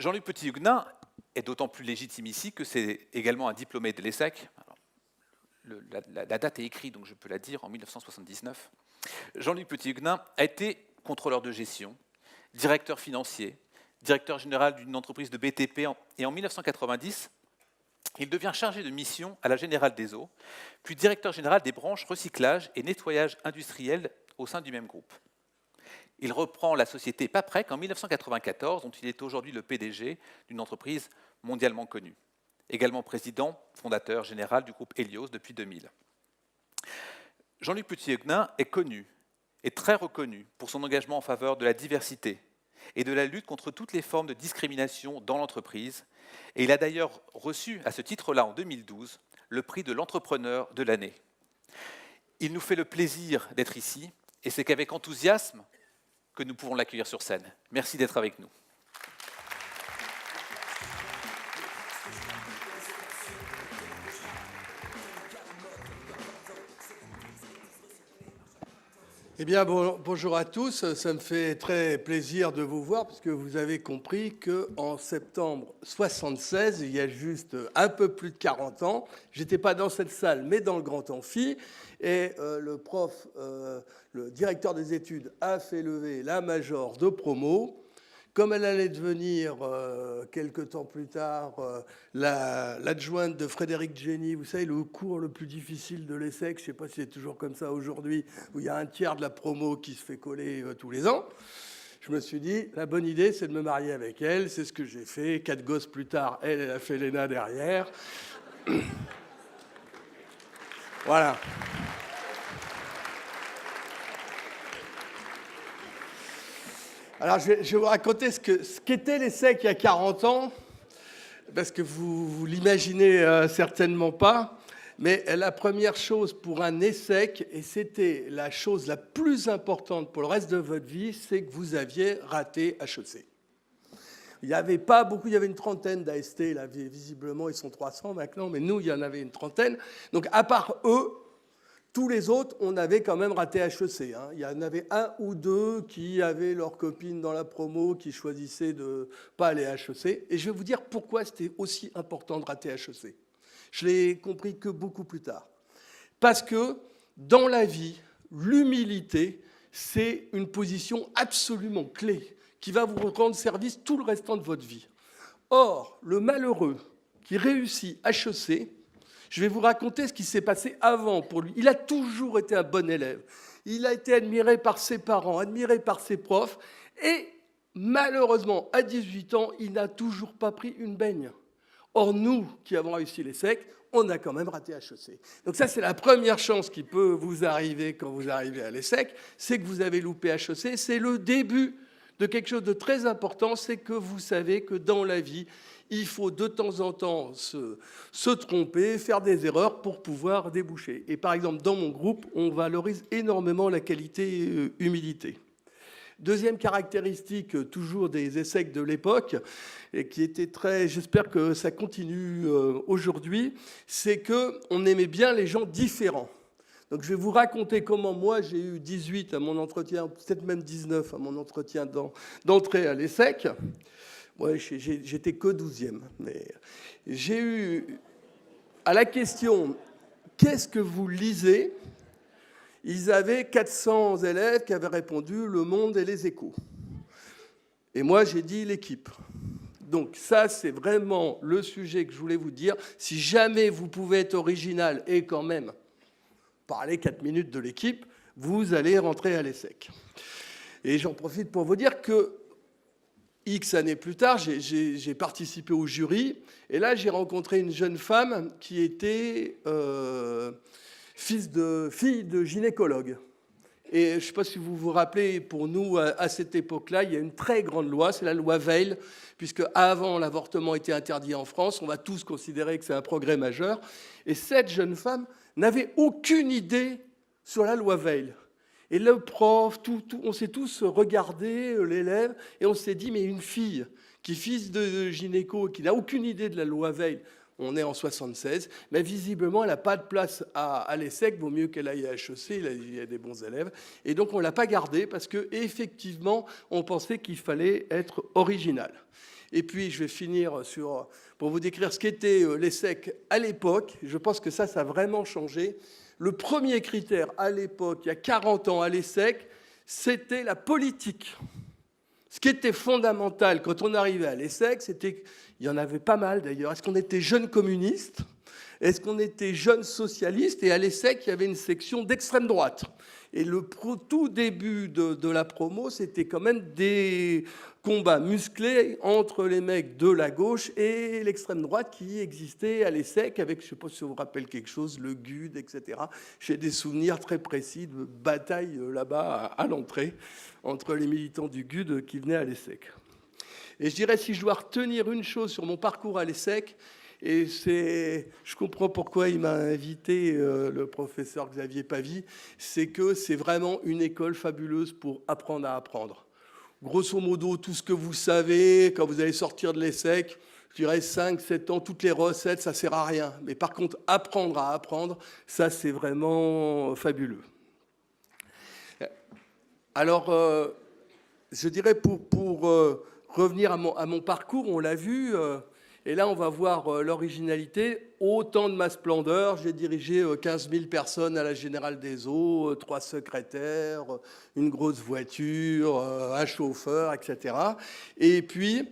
Jean-Luc Petit-Huguenin est d'autant plus légitime ici que c'est également un diplômé de l'ESSEC. La date est écrite, donc je peux la dire, en 1979. Jean-Luc Petit-Huguenin a été contrôleur de gestion, directeur financier, directeur général d'une entreprise de BTP, et en 1990, il devient chargé de mission à la Générale des Eaux, puis directeur général des branches recyclage et nettoyage industriel au sein du même groupe. Il reprend la société Paprec en 1994, dont il est aujourd'hui le PDG d'une entreprise mondialement connue. Également président, fondateur général du groupe Helios depuis 2000. Jean-Luc Petit-Huguenin est connu et très reconnu pour son engagement en faveur de la diversité et de la lutte contre toutes les formes de discrimination dans l'entreprise. Et il a d'ailleurs reçu, à ce titre-là, en 2012, le prix de l'entrepreneur de l'année. Il nous fait le plaisir d'être ici, et c'est qu'avec enthousiasme que nous pouvons l'accueillir sur scène. Merci d'être avec nous. Eh bien, bonjour à tous. Ça me fait très plaisir de vous voir, puisque vous avez compris qu'en septembre 1976, il y a juste un peu plus de 40 ans, je n'étais pas dans cette salle, mais dans le grand amphi, et le directeur des études a fait lever la major de promo. Comme elle allait devenir, quelque temps plus tard, l'adjointe de Frédéric Génie, vous savez, le cours le plus difficile de l'ESSEC, je ne sais pas si c'est toujours comme ça aujourd'hui, où il y a un tiers de la promo qui se fait coller tous les ans, je me suis dit, la bonne idée, c'est de me marier avec elle. C'est ce que j'ai fait. 4 gosses plus tard, elle a fait l'ENA derrière. Voilà. Alors, je vais vous raconter ce qu'était l'ESSEC il y a 40 ans, parce que vous l'imaginez certainement pas. Mais la première chose pour un ESSEC, et c'était la chose la plus importante pour le reste de votre vie, c'est que vous aviez raté HEC. Il n'y avait pas beaucoup, il y avait une trentaine d'AST, là, visiblement ils sont 300 maintenant, mais nous, il y en avait une trentaine. Donc, à part eux, tous les autres, on avait quand même raté HEC. Il y en avait un ou deux qui avaient leurs copines dans la promo, qui choisissaient de ne pas aller à HEC. Et je vais vous dire pourquoi c'était aussi important de rater HEC. Je l'ai compris que beaucoup plus tard. Parce que dans la vie, l'humilité, c'est une position absolument clé qui va vous rendre service tout le restant de votre vie. Or, le malheureux qui réussit HEC, je vais vous raconter ce qui s'est passé avant pour lui. Il a toujours été un bon élève. Il a été admiré par ses parents, admiré par ses profs. Et malheureusement, à 18 ans, il n'a toujours pas pris une baigne. Or, nous qui avons réussi l'ESSEC, on a quand même raté HEC. Donc ça, c'est la première chance qui peut vous arriver quand vous arrivez à l'ESSEC, c'est que vous avez loupé HEC. C'est le début de quelque chose de très important, c'est que vous savez que dans la vie, il faut de temps en temps se tromper, faire des erreurs pour pouvoir déboucher. Et par exemple, dans mon groupe, on valorise énormément la qualité humilité. Deuxième caractéristique, toujours des ESSEC de l'époque, et qui était très, j'espère que ça continue aujourd'hui, c'est qu'on aimait bien les gens différents. Donc je vais vous raconter comment moi j'ai eu 18 à mon entretien, peut-être même 19 à mon entretien d'entrée à l'ESSEC. Ouais, j'étais que 12e. Mais j'ai eu, à la question « Qu'est-ce que vous lisez ?», ils avaient 400 élèves qui avaient répondu « Le Monde et les Échos ». Et moi, j'ai dit « L'Équipe ». Donc ça, c'est vraiment le sujet que je voulais vous dire. Si jamais vous pouvez être original et quand même parler 4 minutes de l'Équipe, vous allez rentrer à l'ESSEC. Et j'en profite pour vous dire que X années plus tard, j'ai participé au jury, et là, j'ai rencontré une jeune femme qui était fille de gynécologue. Et je ne sais pas si vous vous rappelez, pour nous, à cette époque-là, il y a une très grande loi, c'est la loi Veil, puisque avant l'avortement était interdit en France, on va tous considérer que c'est un progrès majeur. Et cette jeune femme n'avait aucune idée sur la loi Veil. Et le prof, on s'est tous regardé, l'élève, et on s'est dit, mais une fille qui est fille de gynéco, qui n'a aucune idée de la loi Veil, on est en 76, mais visiblement, elle n'a pas de place à l'ESSEC, vaut mieux qu'elle aille à HEC, il y a des bons élèves. Et donc, on ne l'a pas gardée parce qu'effectivement, on pensait qu'il fallait être original. Et puis, je vais finir pour vous décrire ce qu'était l'ESSEC à l'époque. Je pense que ça a vraiment changé. Le premier critère à l'époque, il y a 40 ans à l'ESSEC, c'était la politique. Ce qui était fondamental quand on arrivait à l'ESSEC, c'était, il y en avait pas mal d'ailleurs, est-ce qu'on était jeune communiste ? Est-ce qu'on était jeune socialiste ? Et à l'ESSEC, il y avait une section d'extrême droite. Et le tout début de la promo, c'était quand même des combats musclés entre les mecs de la gauche et l'extrême droite qui existait à l'ESSEC avec, je ne sais pas si ça vous rappelle quelque chose, le GUD, etc. J'ai des souvenirs très précis de batailles là-bas à l'entrée entre les militants du GUD qui venaient à l'ESSEC. Et je dirais, si je dois retenir une chose sur mon parcours à l'ESSEC, et je comprends pourquoi il m'a invité, le professeur Xavier Pavie, c'est que c'est vraiment une école fabuleuse pour apprendre à apprendre. Grosso modo, tout ce que vous savez, quand vous allez sortir de l'ESSEC, je dirais 5, 7 ans, toutes les recettes, ça ne sert à rien. Mais par contre, apprendre à apprendre, ça, c'est vraiment fabuleux. Alors, je dirais, pour revenir à mon parcours, on l'a vu... Et là, on va voir l'originalité. Au temps de ma splendeur, j'ai dirigé 15 000 personnes à la Générale des Eaux, 3 secrétaires, une grosse voiture, un chauffeur, etc. Et puis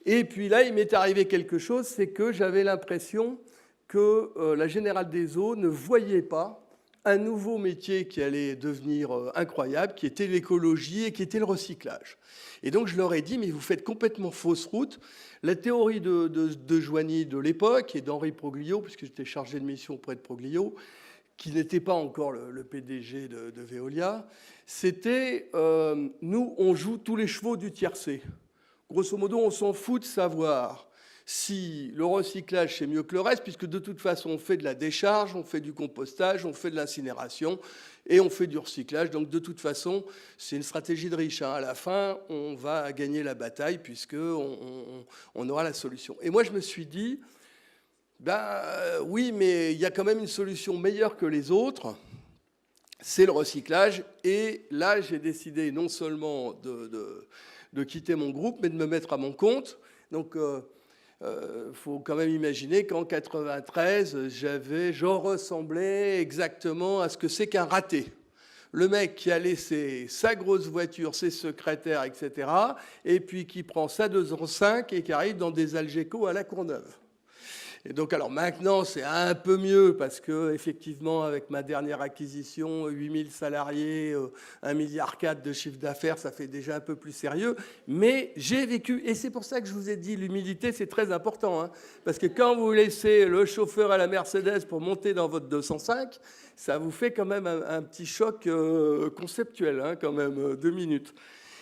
là, il m'est arrivé quelque chose, c'est que j'avais l'impression que la Générale des Eaux ne voyait pas un nouveau métier qui allait devenir incroyable, qui était l'écologie et qui était le recyclage. Et donc, je leur ai dit, mais vous faites complètement fausse route. La théorie de Joigny de l'époque et d'Henri Proglio, puisque j'étais chargé de mission auprès de Proglio, qui n'était pas encore le PDG de Veolia, c'était nous, on joue tous les chevaux du tiercé. Grosso modo, on s'en fout de savoir si le recyclage, c'est mieux que le reste, puisque de toute façon, on fait de la décharge, on fait du compostage, on fait de l'incinération et on fait du recyclage. Donc, de toute façon, c'est une stratégie de riche. À la fin, on va gagner la bataille puisqu'on aura la solution. Et moi, je me suis dit, oui, mais il y a quand même une solution meilleure que les autres, c'est le recyclage. Et là, j'ai décidé non seulement de quitter mon groupe, mais de me mettre à mon compte. Donc, faut quand même imaginer qu'en 93, je ressemblais exactement à ce que c'est qu'un raté. Le mec qui a laissé sa grosse voiture, ses secrétaires, etc., et puis qui prend sa 205 et qui arrive dans des Algeco à La Courneuve. Et donc, alors maintenant, c'est un peu mieux parce que, effectivement, avec ma dernière acquisition, 8000 salariés, 1,4 milliard de chiffre d'affaires, ça fait déjà un peu plus sérieux. Mais j'ai vécu, et c'est pour ça que je vous ai dit, l'humilité, c'est très important. Parce que quand vous laissez le chauffeur à la Mercedes pour monter dans votre 205, ça vous fait quand même un petit choc conceptuel, quand même, 2 minutes.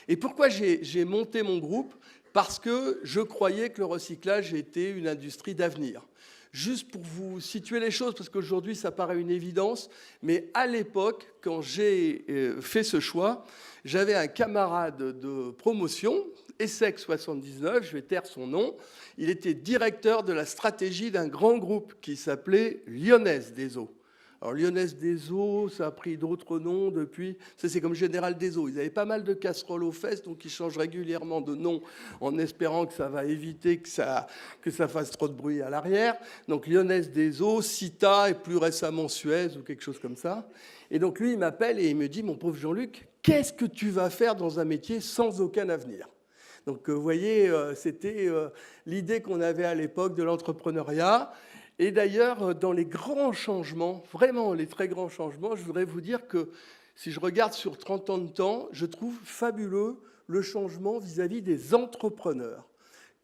Et pourquoi j'ai monté mon groupe ? Parce que je croyais que le recyclage était une industrie d'avenir. Juste pour vous situer les choses, parce qu'aujourd'hui, ça paraît une évidence, mais à l'époque, quand j'ai fait ce choix, j'avais un camarade de promotion, ESSEC 79, je vais taire son nom, il était directeur de la stratégie d'un grand groupe qui s'appelait Lyonnaise des Eaux. Alors, Lyonnaise des Eaux, ça a pris d'autres noms depuis. Ça, c'est comme Général des Eaux. Ils avaient pas mal de casseroles aux fesses, donc ils changent régulièrement de nom en espérant que ça va éviter que ça fasse trop de bruit à l'arrière. Donc, Lyonnaise des Eaux, Cita et plus récemment Suez ou quelque chose comme ça. Et donc, lui, il m'appelle et il me dit, mon pauvre Jean-Luc, qu'est-ce que tu vas faire dans un métier sans aucun avenir ? Donc, vous voyez, c'était l'idée qu'on avait à l'époque de l'entrepreneuriat. Et d'ailleurs, dans les grands changements, vraiment les très grands changements, je voudrais vous dire que si je regarde sur 30 ans de temps, je trouve fabuleux le changement vis-à-vis des entrepreneurs.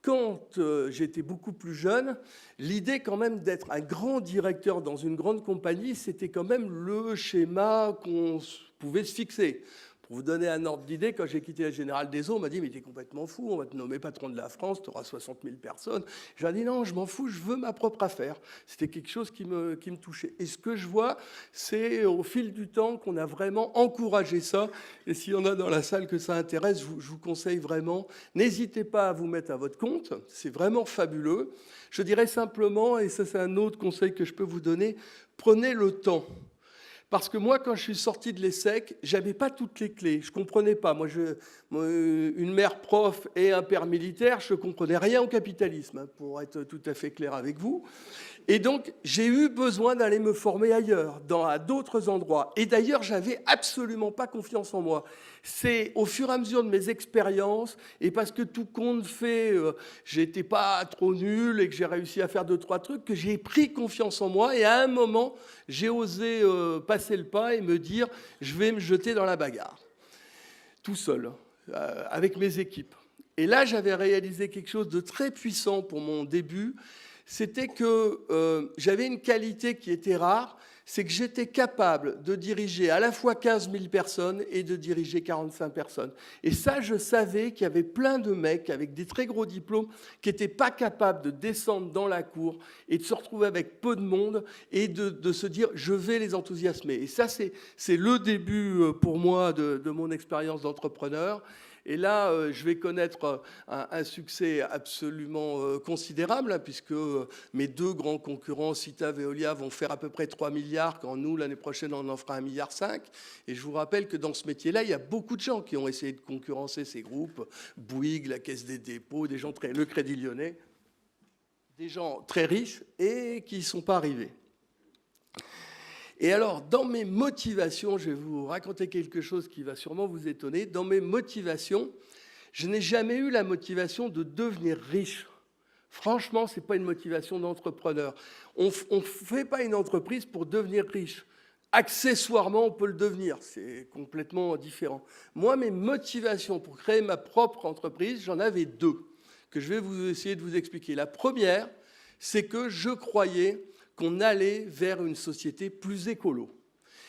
Quand j'étais beaucoup plus jeune, l'idée quand même d'être un grand directeur dans une grande compagnie, c'était quand même le schéma qu'on pouvait se fixer. Pour vous donner un ordre d'idée, quand j'ai quitté la Générale des Eaux, on m'a dit « mais t'es complètement fou, on va te nommer patron de la France, tu auras 60 000 personnes ». J'ai dit « non, je m'en fous, je veux ma propre affaire ». C'était quelque chose qui me touchait. Et ce que je vois, c'est au fil du temps qu'on a vraiment encouragé ça. Et s'il y en a dans la salle que ça intéresse, je vous conseille vraiment, n'hésitez pas à vous mettre à votre compte, c'est vraiment fabuleux. Je dirais simplement, et ça c'est un autre conseil que je peux vous donner, prenez le temps. Parce que moi, quand je suis sorti de l'ESSEC, j'avais pas toutes les clés. Je comprenais pas. Moi, une mère prof et un père militaire, je comprenais rien au capitalisme, hein, pour être tout à fait clair avec vous. Et donc, j'ai eu besoin d'aller me former ailleurs, à d'autres endroits. Et d'ailleurs, j'avais absolument pas confiance en moi. C'est au fur et à mesure de mes expériences, et parce que tout compte fait, j'étais pas trop nul et que j'ai réussi à faire 2-3 trucs, que j'ai pris confiance en moi. Et à un moment, j'ai osé passer le pas et me dire, je vais me jeter dans la bagarre, tout seul, avec mes équipes. Et là, j'avais réalisé quelque chose de très puissant pour mon début. C'était que j'avais une qualité qui était rare, c'est que j'étais capable de diriger à la fois 15 000 personnes et de diriger 45 personnes. Et ça, je savais qu'il y avait plein de mecs avec des très gros diplômes qui n'étaient pas capables de descendre dans la cour et de se retrouver avec peu de monde et de se dire « je vais les enthousiasmer ». Et ça, c'est le début pour moi de mon expérience d'entrepreneur. Et là, je vais connaître un succès absolument considérable, hein, puisque mes 2 grands concurrents, Cita, Veolia, vont faire à peu près 3 milliards, quand nous, l'année prochaine, on en fera 1,5 milliard. Et je vous rappelle que dans ce métier-là, il y a beaucoup de gens qui ont essayé de concurrencer ces groupes, Bouygues, la Caisse des dépôts, le Crédit Lyonnais, des gens très riches et qui n'y sont pas arrivés. Et alors, dans mes motivations, je vais vous raconter quelque chose qui va sûrement vous étonner. Dans mes motivations, je n'ai jamais eu la motivation de devenir riche. Franchement, ce n'est pas une motivation d'entrepreneur. On ne fait pas une entreprise pour devenir riche. Accessoirement, on peut le devenir. C'est complètement différent. Moi, mes motivations pour créer ma propre entreprise, j'en avais 2, que je vais essayer de vous expliquer. La première, c'est que je croyais qu'on allait vers une société plus écolo.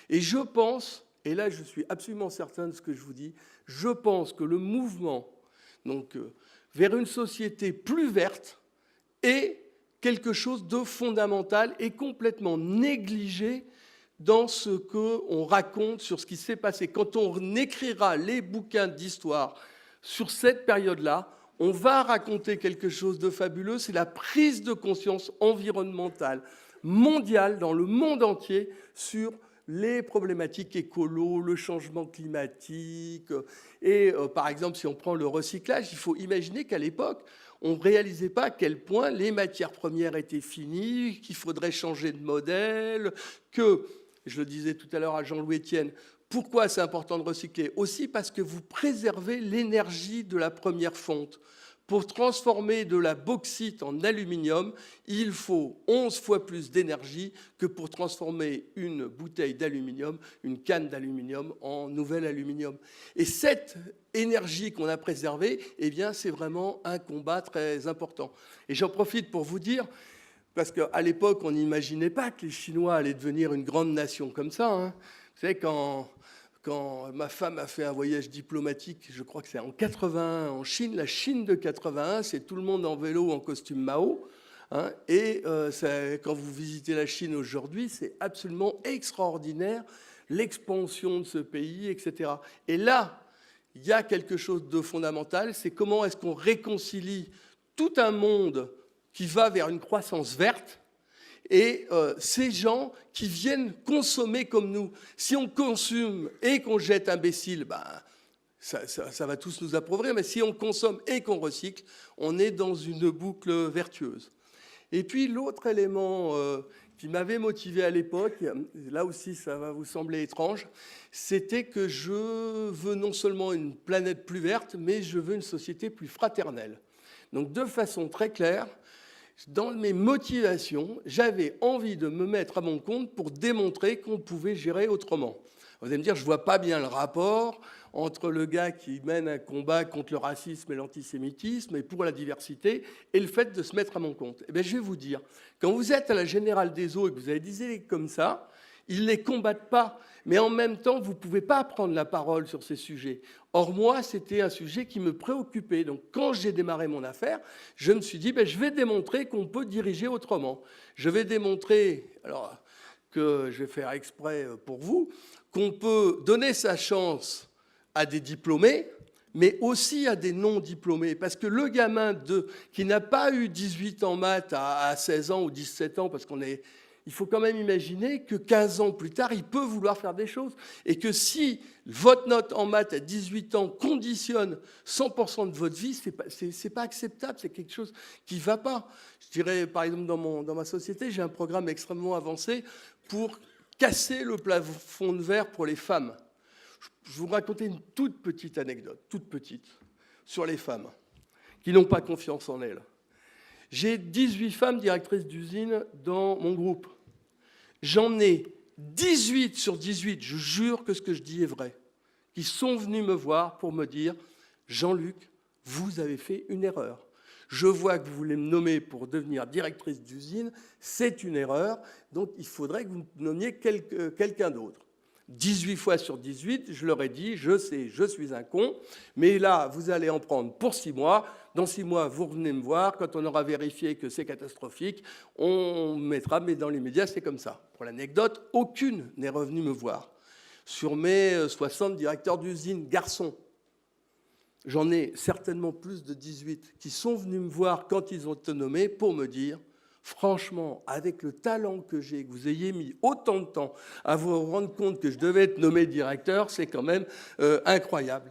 Et je pense, et là je suis absolument certain de ce que je vous dis, je pense que le mouvement vers une société plus verte est quelque chose de fondamental et complètement négligé dans ce qu'on raconte sur ce qui s'est passé. Quand on écrira les bouquins d'histoire sur cette période-là, on va raconter quelque chose de fabuleux, c'est la prise de conscience environnementale mondiale, dans le monde entier, sur les problématiques écolo, le changement climatique. Et par exemple, si on prend le recyclage, il faut imaginer qu'à l'époque, on ne réalisait pas à quel point les matières premières étaient finies, qu'il faudrait changer de modèle, que, je le disais tout à l'heure à Jean-Louis Etienne, pourquoi c'est important de recycler? Aussi parce que vous préservez l'énergie de la première fonte. Pour transformer de la bauxite en aluminium, il faut 11 fois plus d'énergie que pour transformer une bouteille d'aluminium, une canne d'aluminium, en nouvel aluminium. Et cette énergie qu'on a préservée, eh bien, c'est vraiment un combat très important. Et j'en profite pour vous dire, parce qu'à l'époque, on n'imaginait pas que les Chinois allaient devenir une grande nation comme ça, hein. Vous savez, quand ma femme a fait un voyage diplomatique, je crois que c'est en 81 en Chine, la Chine de 81, c'est tout le monde en vélo, en costume Mao. Hein, et quand vous visitez la Chine aujourd'hui, c'est absolument extraordinaire, l'expansion de ce pays, etc. Et là, il y a quelque chose de fondamental, c'est comment est-ce qu'on réconcilie tout un monde qui va vers une croissance verte, et ces gens qui viennent consommer comme nous. Si on consomme et qu'on jette imbécile, ben, ça va tous nous appauvrir, mais si on consomme et qu'on recycle, on est dans une boucle vertueuse. Et puis l'autre élément qui m'avait motivé à l'époque, là aussi ça va vous sembler étrange, c'était que je veux non seulement une planète plus verte, mais je veux une société plus fraternelle. Donc de façon très claire, dans mes motivations, j'avais envie de me mettre à mon compte pour démontrer qu'on pouvait gérer autrement. Vous allez me dire, je ne vois pas bien le rapport entre le gars qui mène un combat contre le racisme et l'antisémitisme et pour la diversité et le fait de se mettre à mon compte. Eh bien, je vais vous dire, quand vous êtes à la Générale des Eaux et que vous avez des idées comme ça, ils ne les combattent pas, mais en même temps, vous ne pouvez pas prendre la parole sur ces sujets. Or, moi, c'était un sujet qui me préoccupait. Donc, quand j'ai démarré mon affaire, je me suis dit, je vais démontrer qu'on peut diriger autrement. Je vais démontrer, alors que je vais faire exprès pour vous, qu'on peut donner sa chance à des diplômés, mais aussi à des non-diplômés. Parce que le gamin qui n'a pas eu 18 en maths à 16 ans ou 17 ans, parce qu'on est il faut quand même imaginer que 15 ans plus tard, il peut vouloir faire des choses. Et que si votre note en maths à 18 ans conditionne 100% de votre vie, c'est pas acceptable, c'est quelque chose qui ne va pas. Je dirais, par exemple, dans ma société, j'ai un programme extrêmement avancé pour casser le plafond de verre pour les femmes. Je vais vous raconter une toute petite anecdote, toute petite, sur les femmes qui n'ont pas confiance en elles. J'ai 18 femmes directrices d'usine dans mon groupe. J'en ai 18 sur 18, je jure que ce que je dis est vrai, qui sont venus me voir pour me dire « Jean-Luc, vous avez fait une erreur. Je vois que vous voulez me nommer pour devenir directrice d'usine, c'est une erreur, donc il faudrait que vous nommiez quelqu'un d'autre. » 18 fois sur 18, je leur ai dit, je sais, je suis un con, mais là, vous allez en prendre pour 6 mois. Dans 6 mois, vous revenez me voir. Quand on aura vérifié que c'est catastrophique, on mettra, mais dans les médias, c'est comme ça. Pour l'anecdote, aucune n'est revenue me voir. Sur mes 60 directeurs d'usine garçons, j'en ai certainement plus de 18 qui sont venus me voir quand ils ont été nommés pour me dire franchement, avec le talent que j'ai, que vous ayez mis autant de temps à vous rendre compte que je devais être nommé directeur, c'est quand même incroyable.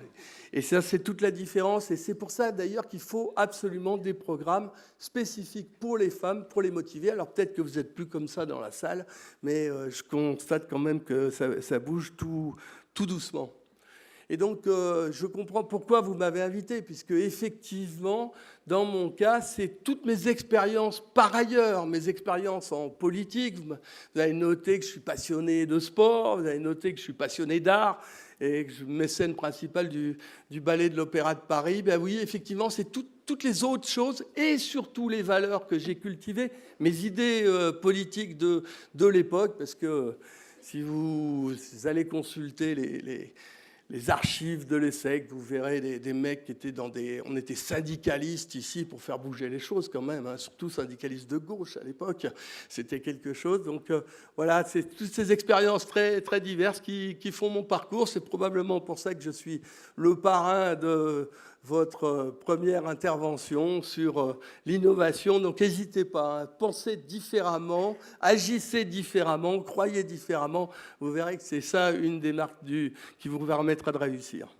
Et ça, c'est toute la différence. Et c'est pour ça, d'ailleurs, qu'il faut absolument des programmes spécifiques pour les femmes, pour les motiver. Alors peut-être que vous n'êtes plus comme ça dans la salle, mais je constate quand même que ça bouge tout doucement. Et donc, je comprends pourquoi vous m'avez invité, puisque effectivement, dans mon cas, c'est toutes mes expériences par ailleurs, mes expériences en politique. Vous avez noté que je suis passionné de sport, vous avez noté que je suis passionné d'art, et que je suis mécène principal du Ballet de l'Opéra de Paris. Ben oui, effectivement, c'est toutes les autres choses, et surtout les valeurs que j'ai cultivées, mes idées politiques de l'époque, parce que si vous allez consulter les archives de l'ESSEC, vous verrez des mecs qui étaient on était syndicalistes ici pour faire bouger les choses quand même, hein, surtout syndicalistes de gauche à l'époque, c'était quelque chose. Donc voilà, c'est toutes ces expériences très, très diverses qui font mon parcours. C'est probablement pour ça que je suis le parrain de votre première intervention sur l'innovation. Donc n'hésitez pas, hein, pensez différemment, agissez différemment, croyez différemment. Vous verrez que c'est ça une des marques qui vous permettra de réussir.